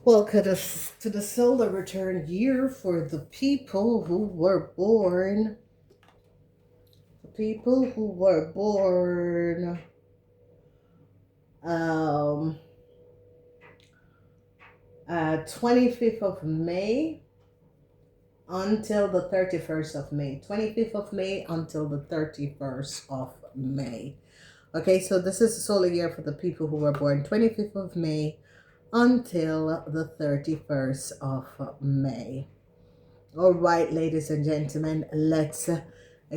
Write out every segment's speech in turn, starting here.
Welcome to the solar return year for the people who were born. The people who were born um 25th of May until the 31st of May. 25th of May until the 31st of May. Okay, so this is the solar year for the people who were born 25th of May until the 31st of May. All right, ladies and gentlemen, let's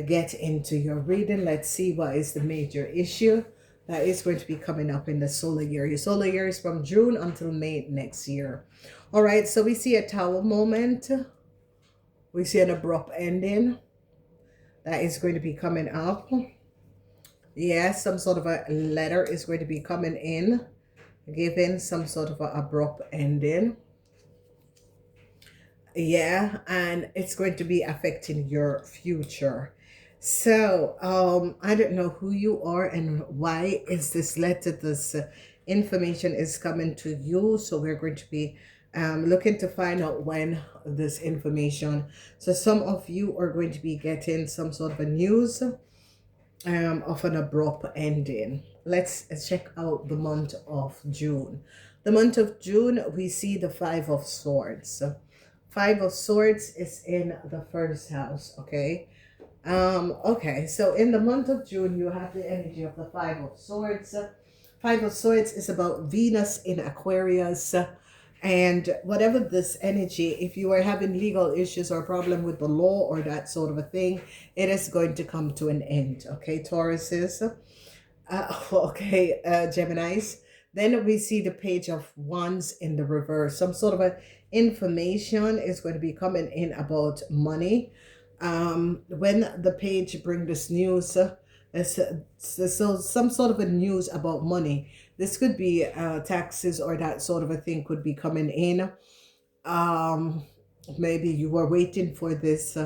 get into your reading. Let's see what is the major issue that is going to be coming up in the solar year. Your solar year is from June until May next year. All right, so we see a tower moment. We see an abrupt ending that is going to be coming up. Yes, some sort of a letter is going to be coming in, giving some sort of an abrupt ending. Yeah, and it's going to be affecting your future. So I don't know who you are and why is this letter, this information is coming to you. So we're going to be looking to find out when this information. So some of you are going to be getting some sort of a news of an abrupt ending. Let's check out the month of June. The month of June, we see the Five of Swords. Five of Swords is in the first house, okay? Okay, so in the month of June, you have the energy of the Five of Swords. Five of Swords is about Venus in Aquarius. And whatever this energy, if you are having legal issues or problem with the law or that sort of a thing, it is going to come to an end. Okay, Tauruses. Okay, Geminis. Then we see the Page of Wands in the reverse. Some sort of a information is going to be coming in about money. When the page bring this news, so some sort of a news about money. This could be taxes or that sort of a thing could be coming in. Um, Maybe you were waiting for this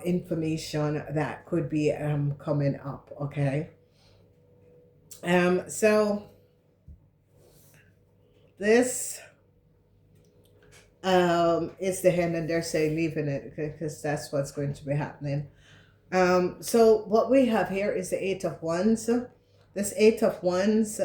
information that could be coming up. Okay. So this is the hand, and they're saying leaving it because that's what's going to be happening. So what we have here is the Eight of Wands. This Eight of Wands,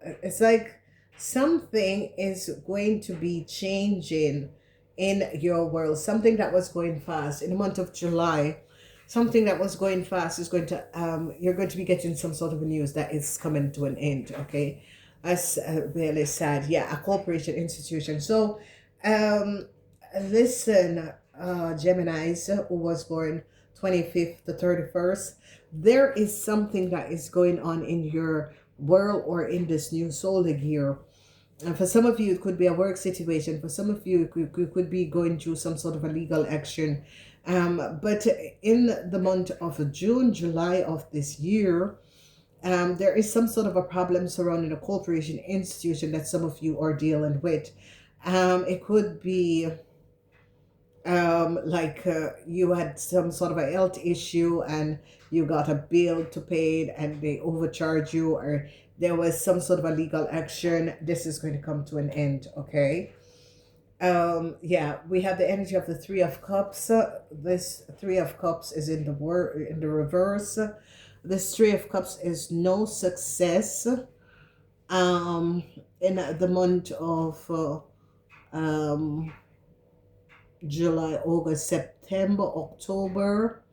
it's like something is going to be changing in your world. Something that was going fast in the month of July, something that was going fast is going to, you're going to be getting some sort of news that is coming to an end, okay? That's really sad. Yeah, a corporation institution. So, listen, Geminis who was born 25th to 31st, there is something that is going on in your world or in this new solar year. And for some of you, it could be a work situation. For some of you, it could be going through some sort of a legal action. But in the month of June, July of this year, there is some sort of a problem surrounding a corporation institution that some of you are dealing with. It could be like you had some sort of a health issue and you got a bill to pay and they overcharge you, or there was some sort of a legal action. This is going to come to an end, okay? Yeah, we have the energy of the Three of Cups. This Three of Cups is in the reverse. This Three of Cups is no success in the month of July, August, September, October.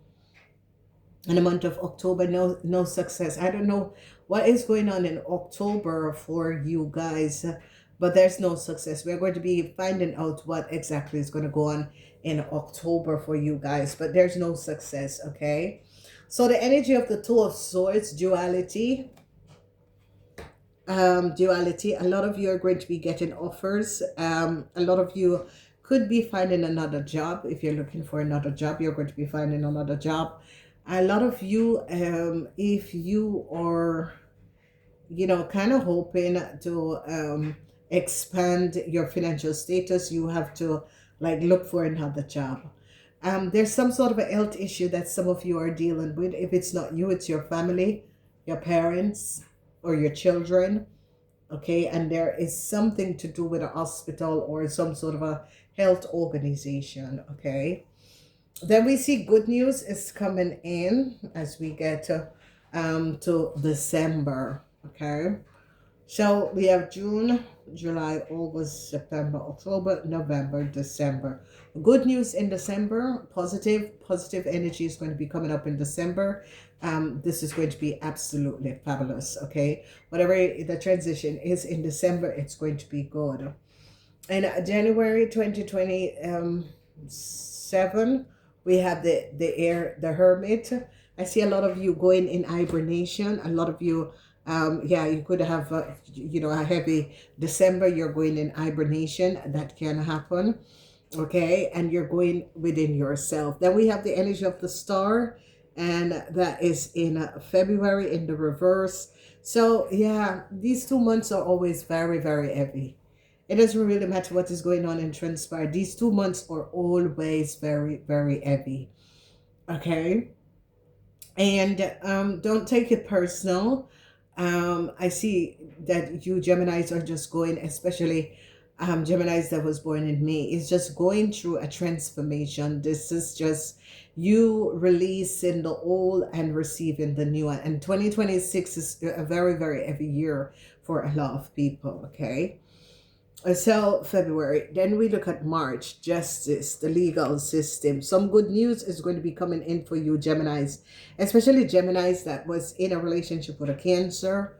In the month of October, no success. I don't know what is going on in October for you guys, but there's no success. We're going to be finding out what exactly is going to go on in October for you guys, but there's no success, okay? So the energy of the Two of Swords, duality. Duality. A lot of you are going to be getting offers. A lot of you could be finding another job. If you're looking for another job, you're going to be finding another job. A lot of you, if you are, kind of hoping to expand your financial status, you have to like look for another job. There's some sort of a health issue that some of you are dealing with. If it's not you, it's your family, your parents, or your children. Okay, and there is something to do with a hospital or some sort of a health organization. Okay, then we see good news is coming in as we get to December. Okay, so we have June, July, August, September, October, November, December. Good news in December, positive energy is going to be coming up in December. This is going to be absolutely fabulous. Okay, whatever the transition is in December, it's going to be good. In January 2027, we have the Hermit. I see a lot of you going in hibernation. A lot of you, yeah, you could have a heavy December. You're going in hibernation. That can happen. Okay, and you're going within yourself. Then we have the energy of the star, and that is in February in the reverse. So yeah, these 2 months are always very, very heavy. It doesn't really matter what is going on in transpire. These 2 months are always very, very heavy. Okay. And don't take it personal. I see that you Geminis are just going, especially Geminis that was born in May, is just going through a transformation. This is just you releasing the old and receiving the new one. And 2026 is a very, very heavy year for a lot of people. Okay. So February, then we look at March, justice, the legal system. Some good news is going to be coming in for you Geminis, especially Geminis that was in a relationship with a Cancer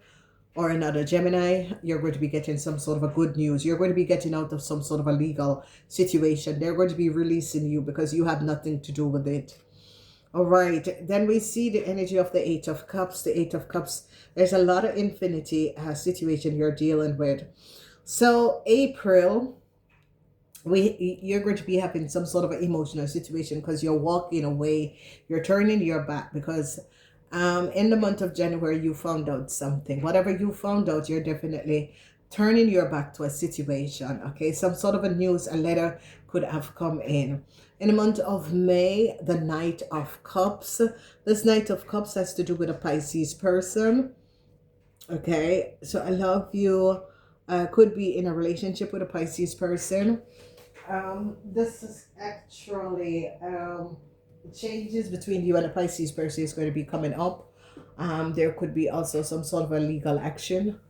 or another Gemini. You're going to be getting some sort of a good news. You're going to be getting out of some sort of a legal situation. They're going to be releasing you because you have nothing to do with it. All right, then we see the energy of the Eight of Cups. The Eight of Cups, there's a lot of infinity situation you're dealing with. So April, you're going to be having some sort of an emotional situation because you're walking away, you're turning your back because in the month of January you found out something. Whatever you found out, you're definitely turning your back to a situation. Okay, some sort of a news, a letter could have come in. In the month of May, the Knight of Cups. This Knight of Cups has to do with a Pisces person. Okay, so I love you. Could be in a relationship with a Pisces person. This is actually changes between you and a Pisces person is going to be coming up. There could be also some sort of a legal action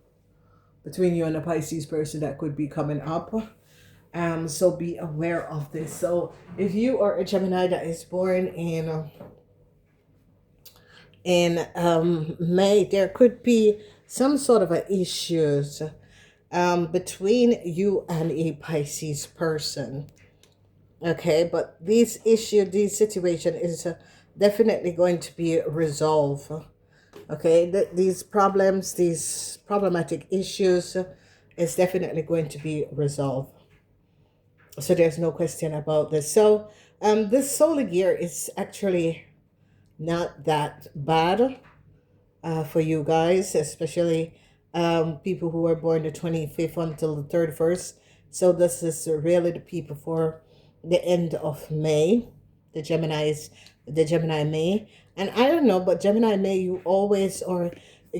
between you and a Pisces person that could be coming up. So be aware of this. So if you are a Gemini that is born in May, there could be some sort of a issues between you and a Pisces person. Okay, but this situation is definitely going to be resolved. Okay, these problems, these problematic issues is definitely going to be resolved. So there's no question about this. So this solar year is actually not that bad for you guys, especially people who were born the 25th until the 31st. So this is really the people for the end of May, the Gemini May. And I don't know, but Gemini May, you always are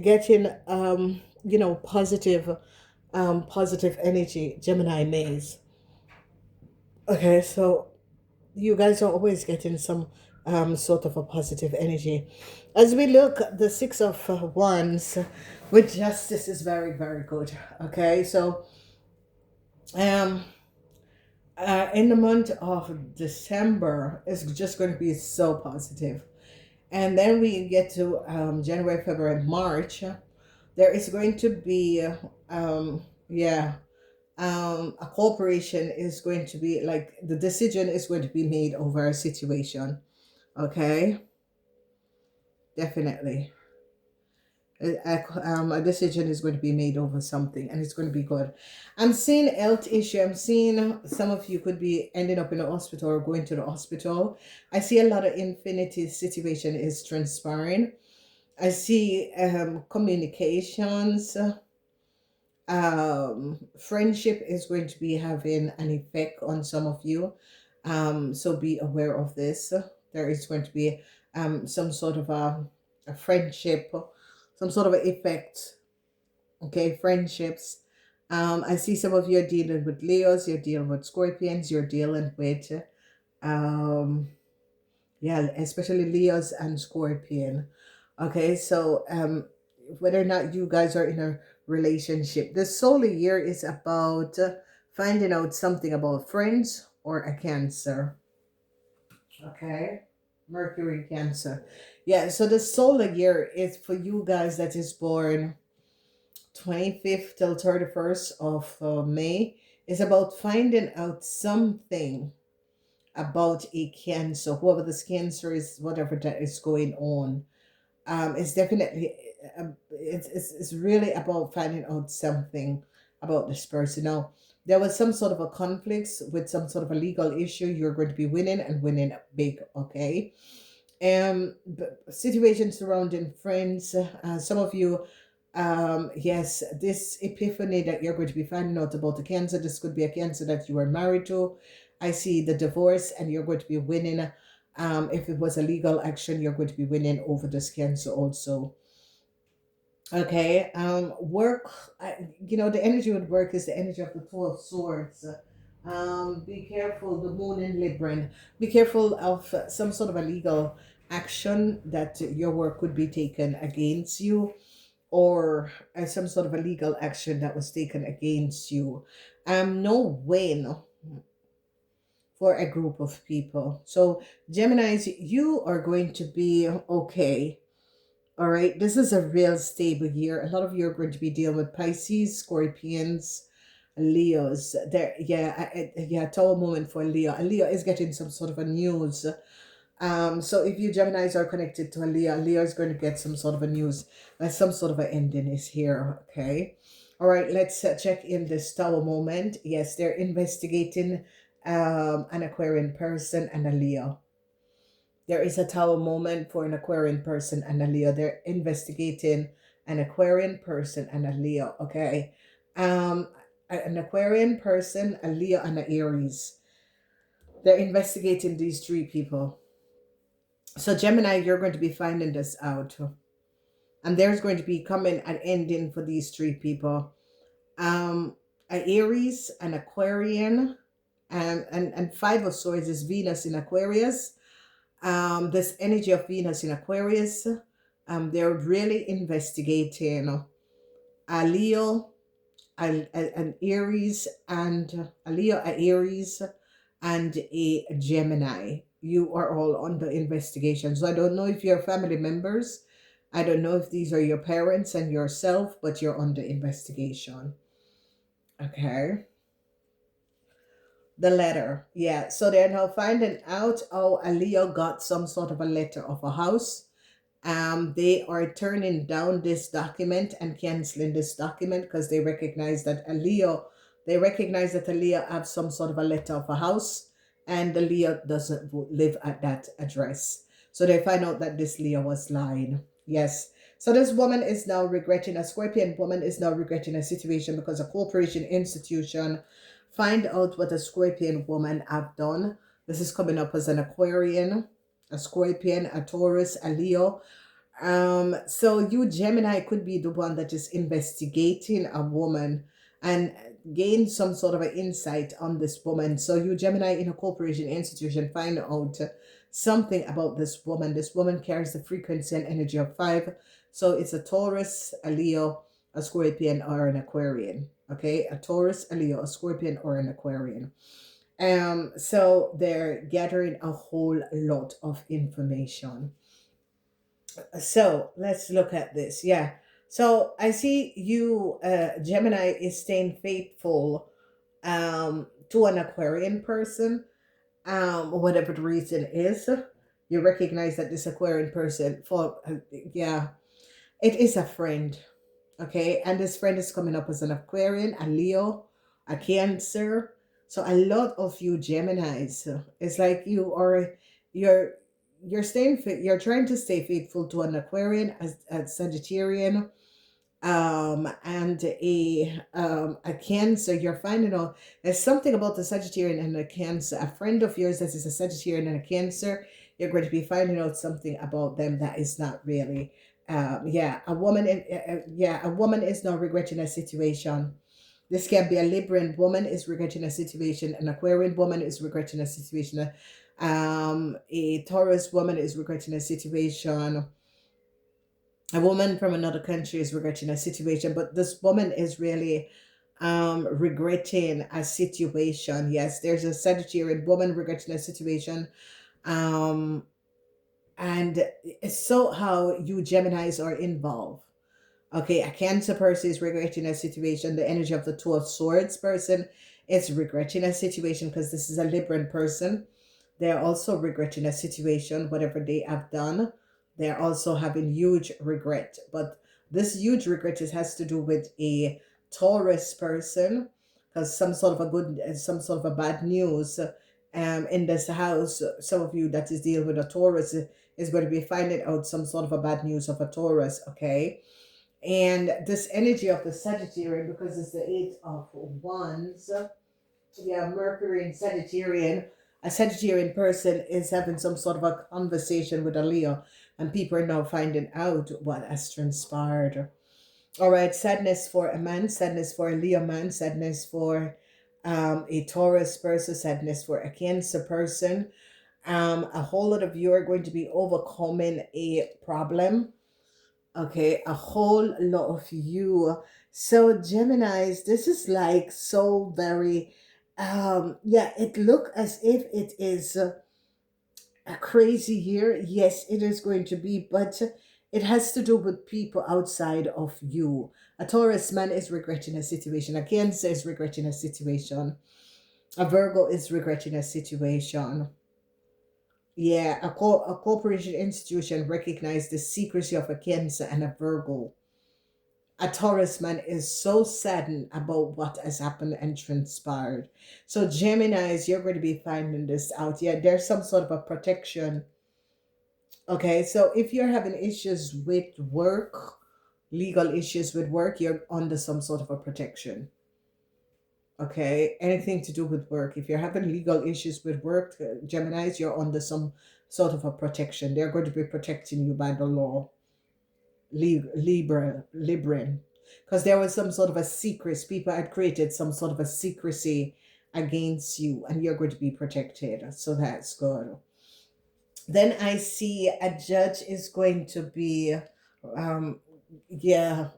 getting, positive energy, Gemini Mays. Okay, so you guys are always getting some sort of a positive energy. As we look, the Six of Wands with justice is very, very good. Okay, so in the month of December, it's just going to be so positive. And then we get to January, February, March. There is going to be, a corporation is going to be like the decision is going to be made over a situation. Okay, definitely. A decision is going to be made over something and it's going to be good. I'm seeing health issue. I'm seeing some of you could be ending up in the hospital or going to the hospital. I see a lot of infinity situation is transpiring. I see communications, friendship is going to be having an effect on some of you. So be aware of this. There is going to be some sort of a friendship, some sort of effect Okay, friendships. I see some of you are dealing with Leos, you're dealing with Scorpions, you're dealing with um yeah, especially Leos and Scorpion. Okay, so whether or not you guys are in a relationship, the solar year is about finding out something about friends or a Cancer. Okay, Mercury Cancer. Yeah, so the solar year is for you guys that is born 25th till 31st of May. Is about finding out something about a cancer, whoever this cancer is, whatever that is going on. It's definitely, it's really about finding out something about this person. Now, there was some sort of a conflict with some sort of a legal issue. You're going to be winning and winning big, okay? Situations surrounding friends. Some of you, yes, this epiphany that you're going to be finding out about the cancer. This could be a cancer that you are married to. I see the divorce, and you're going to be winning. If it was a legal action, you're going to be winning over this cancer also. Okay. Work. The energy with work is the energy of the Two of Swords. Be careful, the moon in Libran. Be careful of some sort of a legal action that your work could be taken against you, or some sort of a legal action that was taken against you. No win for a group of people. So, Geminis, you are going to be okay. All right, this is a real stable year. A lot of you are going to be dealing with Pisces, Scorpions, Leos. There, yeah, yeah. Tower moment for Leo. A Leo is getting some sort of a news. So if you Geminis are connected to a Leo, Leo is going to get some sort of a news. Some sort of an ending is here. Okay. All right. Let's check in this Tower moment. Yes, they're investigating an Aquarian person and a Leo. There is a Tower moment for an Aquarian person and a Leo. They're investigating an Aquarian person and a Leo. Okay. Um, an Aquarian person, a Leo, and an Aries. They're investigating these three people. So Gemini, you're going to be finding this out. And there's going to be coming an ending for these three people. An Aries, an Aquarian, and Five of Swords is Venus in Aquarius. This energy of Venus in Aquarius, they're really investigating a Leo, an Aries, and a Leo, a Aries, and a Gemini. You are all under investigation. So I don't know if you're family members. I don't know if these are your parents and yourself, but you're under investigation. Okay. The letter. Yeah. So they're now finding out how a Leo got some sort of a letter of a house. They are turning down this document and canceling this document because they recognize that a Leo have some sort of a letter of a house, and the Leo doesn't live at that address. So they find out that this Leo was lying. Yes. So this woman is now regretting, a Scorpion woman is now regretting a situation because a corporation institution find out what a Scorpion woman have done. This is coming up as an Aquarian, a Scorpion, a Taurus, a Leo. So you Gemini could be the one that is investigating a woman and gain some sort of an insight on this woman. So you Gemini in a corporation institution find out something about this woman. This woman carries the frequency and energy of 5. So it's a Taurus, a Leo, a Scorpion, or an Aquarian. Okay, a Taurus, a Leo, a Scorpion, or an Aquarian. So they're gathering a whole lot of information. So let's look at this. Yeah. So I see you, Gemini, is staying faithful to an Aquarian person, whatever the reason is. You recognize that this Aquarian person, yeah, it is a friend. Okay. And this friend is coming up as an Aquarian, a Leo, a Cancer. So a lot of you Geminis, it's like you're you're trying to stay faithful to an Aquarian, a Sagittarian, and a Cancer. You're finding out there's something about the Sagittarian and a Cancer. A friend of yours that is a Sagittarian and a Cancer, you're going to be finding out something about them that is not really Yeah, a woman is now regretting a situation. This can be a Libran woman is regretting a situation, an Aquarian woman is regretting a situation, a Taurus woman is regretting a situation, a woman from another country is regretting a situation, but this woman is really regretting a situation. Yes, there's a Sagittarian woman regretting a situation. Um and it's so how you Geminis are involved. Okay, a Cancer person is regretting a situation. The energy of the Two of Swords person is regretting a situation because this is a Libran person. They're also regretting a situation, whatever they have done. They're also having huge regret. But this huge regret has to do with a Taurus person because some sort of a bad news in this house. Some of you that is dealing with a Taurus is going to be finding out some sort of a bad news of a Taurus, okay? And this energy of the Sagittarian, because it's the Eight of Wands, yeah, Mercury in Sagittarian, a Sagittarian person is having some sort of a conversation with a Leo, and people are now finding out what has transpired. All right, sadness for a man, sadness for a Leo man, sadness for a Taurus person, sadness for a Cancer person. A whole lot of you are going to be overcoming a problem. Okay, a whole lot of you. So Geminis, this is like so very yeah, it look as if it is a crazy year. Yes, it is going to be, but it has to do with people outside of you. A Taurus man is regretting a situation. A Cancer is regretting a situation. A Virgo is regretting a situation. Yeah, a corporation institution recognize the secrecy of a Cancer and a Virgo. A Taurus man is so saddened about what has happened and transpired. So Geminis, you're going to be finding this out. Yeah, there's some sort of a protection. Okay, so if you're having issues with work, legal issues with work, you're under some sort of a protection. Okay, anything to do with work. If you're having legal issues with work, Geminis, you're under some sort of a protection. They're going to be protecting you by the law. Libran, because there was some sort of a secret. People had created some sort of a secrecy against you, and you're going to be protected. So that's good. Then I see a judge is going to be, um, yeah,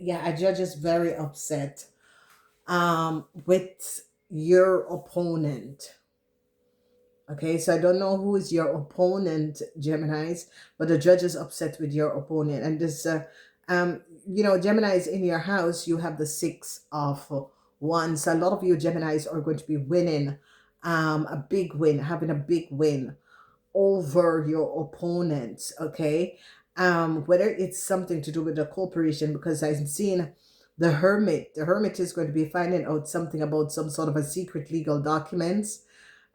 yeah, a judge is very upset, with your opponent. Okay, so I don't know who is your opponent, Geminis, but the judge is upset with your opponent. And this, Geminis in your house, you have the Six of Wands. So a lot of you Geminis are going to be winning a big win, having a big win over your opponents, okay? Whether it's something to do with the corporation, because I'm seeing the Hermit. The Hermit is going to be finding out something about some sort of a secret legal documents.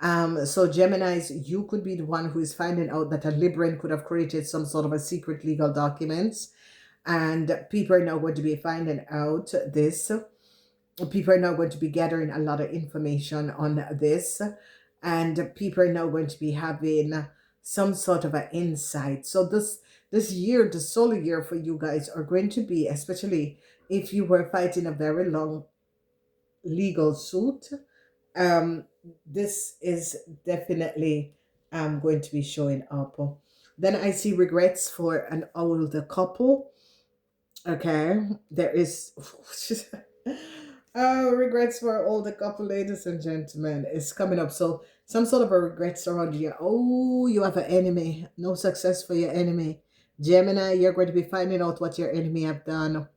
So Geminis, you could be the one who is finding out that a Libran could have created some sort of a secret legal documents, and people are now going to be finding out this. People are now going to be gathering a lot of information on this, and people are now going to be having some sort of an insight. So this year, the solar year for you guys are going to be, especially if you were fighting a very long legal suit, this is definitely going to be showing up. Then I see regrets for an older couple. Okay, there is oh, regrets for an older couple, ladies and gentlemen, is coming up. So some sort of a regrets around you. Oh, you have an enemy. No success for your enemy. Gemini, you're going to be finding out what your enemy have done.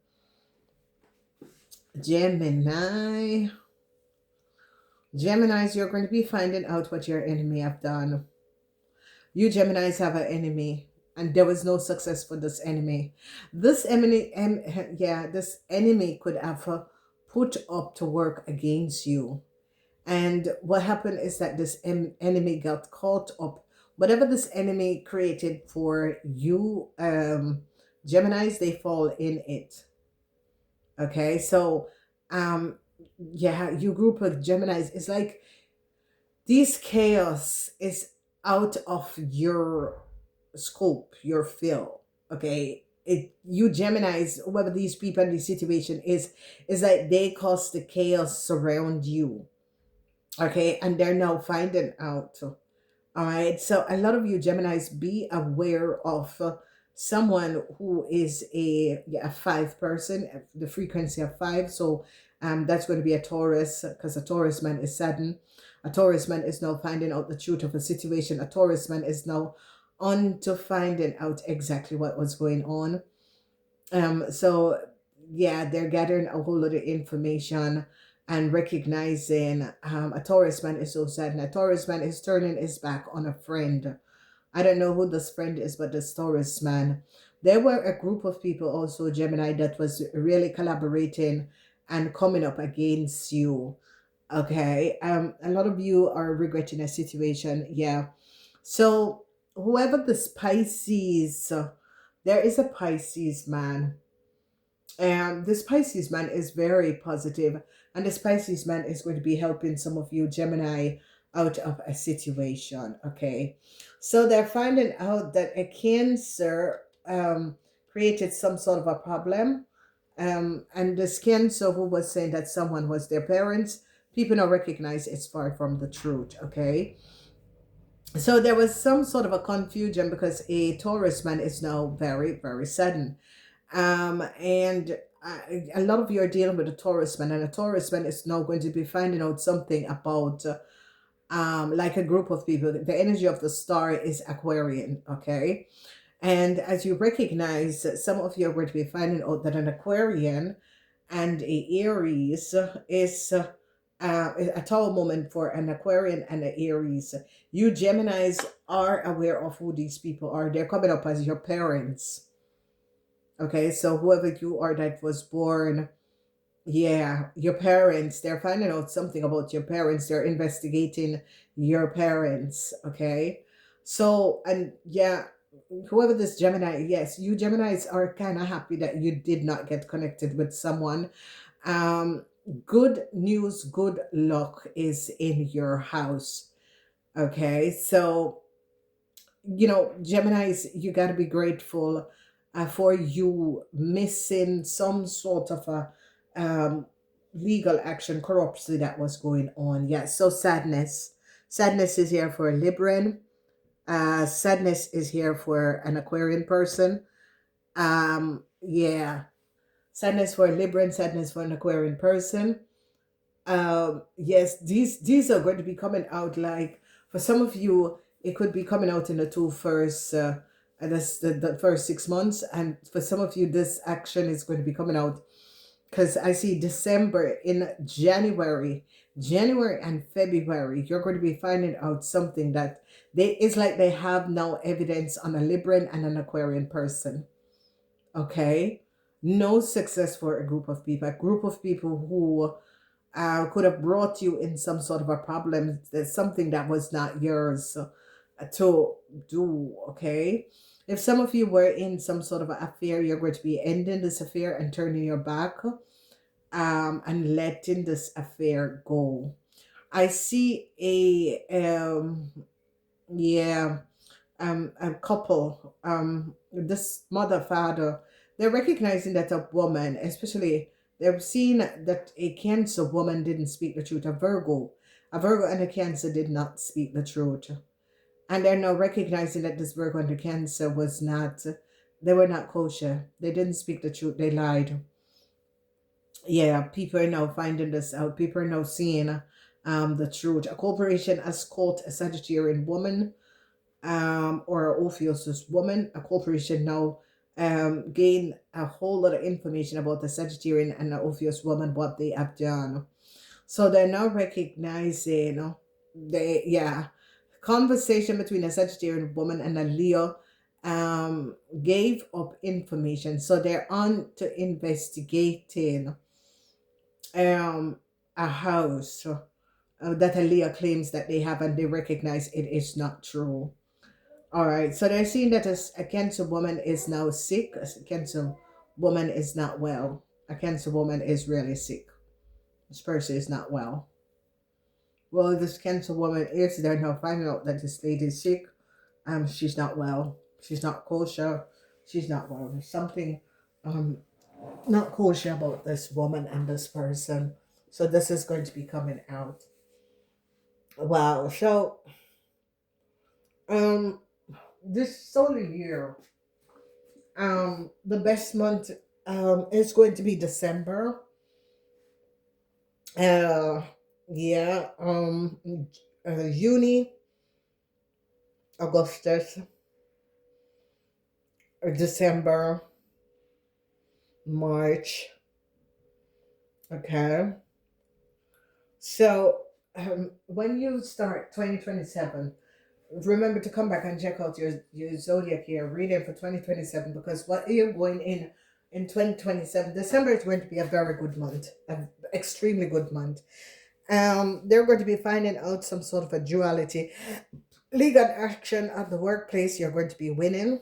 Gemini. Geminis, you're going to be finding out what your enemy have done. You Geminis have an enemy, and there was no success for this enemy. This enemy, this enemy could have put up to work against you. And what happened is that this enemy got caught up. Whatever this enemy created for you, Geminis, they fall in it. Okay, so yeah, you group of Geminis, it's like this chaos is out of your scope, your field. Okay, you Geminis, whoever these people in this situation is like they cause the chaos surround you. Okay, and they're now finding out. All right, so a lot of you Geminis, be aware of someone who is a, yeah, a five person, the frequency of five. So that's going to be a Taurus, because a Taurus man is saddened. A Taurus man is now finding out the truth of a situation. A Taurus man is now on to finding out exactly what was going on. So yeah, they're gathering a whole lot of information and recognizing a Taurus man is so sad. And a Taurus man is turning his back on a friend. I don't know who this friend is, but this Taurus man. There were a group of people also, Gemini, that was really collaborating and coming up against you. Okay. A lot of you are regretting a situation. Yeah. So whoever this Pisces, there is a Pisces man, and this Pisces man is very positive, and this Pisces man is going to be helping some of you Gemini out of a situation. Okay, so they're finding out that a Cancer created some sort of a problem, and this Cancer who was saying that someone was their parents, people now recognize it's far from the truth. Okay, so there was some sort of a confusion because a Taurus man is now very, very sudden. And a lot of you are dealing with a Taurus man, and a Taurus man is now going to be finding out something about like a group of people. The energy of the star is Aquarian, okay? And as you recognize, some of you are going to be finding out that an Aquarian and a Aries is a tall moment for an Aquarian and an Aries. You Geminis are aware of who these people are. They're coming up as your parents. Okay, so whoever you are that was born, yeah, your parents, they're finding out something about your parents. They're investigating your parents. Okay, so, and yeah, whoever this Gemini, yes, you Geminis are kind of happy that you did not get connected with someone. Um, Good news, good luck is in your house. Okay, so Geminis, you got to be grateful for you missing some sort of a legal action, corruption that was going on. Yeah, so sadness is here for a Libran. Sadness is here for an Aquarian person. Yeah, sadness for a Libran, sadness for an Aquarian person. Yes, these are going to be coming out, like for some of you it could be coming out in the two first and that's the first 6 months, and for some of you this action is going to be coming out because I see December. In January and February, you're going to be finding out something that it's like they have now evidence on a Libran and an Aquarian person. Okay, no success for a group of people who could have brought you in some sort of a problem. There's something that was not yours to do. Okay, if some of you were in some sort of an affair, you're going to be ending this affair and turning your back and letting this affair go. I see yeah, a couple, this mother father, they're recognizing that a woman, especially, they've seen that a Cancer woman didn't speak the truth. A Virgo and a Cancer did not speak the truth, and they're now recognizing that this Virgo and the Cancer was not, they were not kosher. They didn't speak the truth. They lied. Yeah, people are now finding this out. People are now seeing the truth. A corporation has caught a Sagittarian woman or Ophiuchus woman. A corporation now gain a whole lot of information about the Sagittarian and the Ophiuchus woman, what they have done. So they're now recognizing yeah, conversation between a Sagittarian woman and a Leo gave up information. So they're on to investigating a house that a Leo claims that they have, and they recognize it is not true. All right, so they're seeing that a Cancer woman is now sick. A Cancer woman is not well. A Cancer woman is really sick. This person is not well. Well, this Cancer woman is, they're now finding out that this lady is sick. She's not well. She's not kosher. She's not well. There's something um not kosher about this woman and this person. So this is going to be coming out. Wow. So um this solar year, the best month is going to be December. Uh yeah, June, Augustus, or December, March. Okay. So when you start 2027, remember to come back and check out your zodiac year reading for 2027, because what you're going in 2027, December is going to be a very good month, an extremely good month. They're going to be finding out some sort of a duality, legal action at the workplace. You're going to be winning,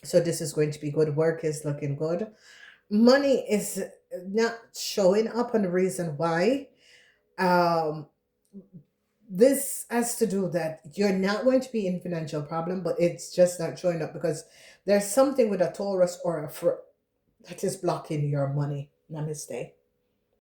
so this is going to be good. Work is looking good. Money is not showing up, and the reason why, um this has to do that you're not going to be in financial problem, but it's just not showing up because there's something with a Taurus or a that is blocking your money. Namaste.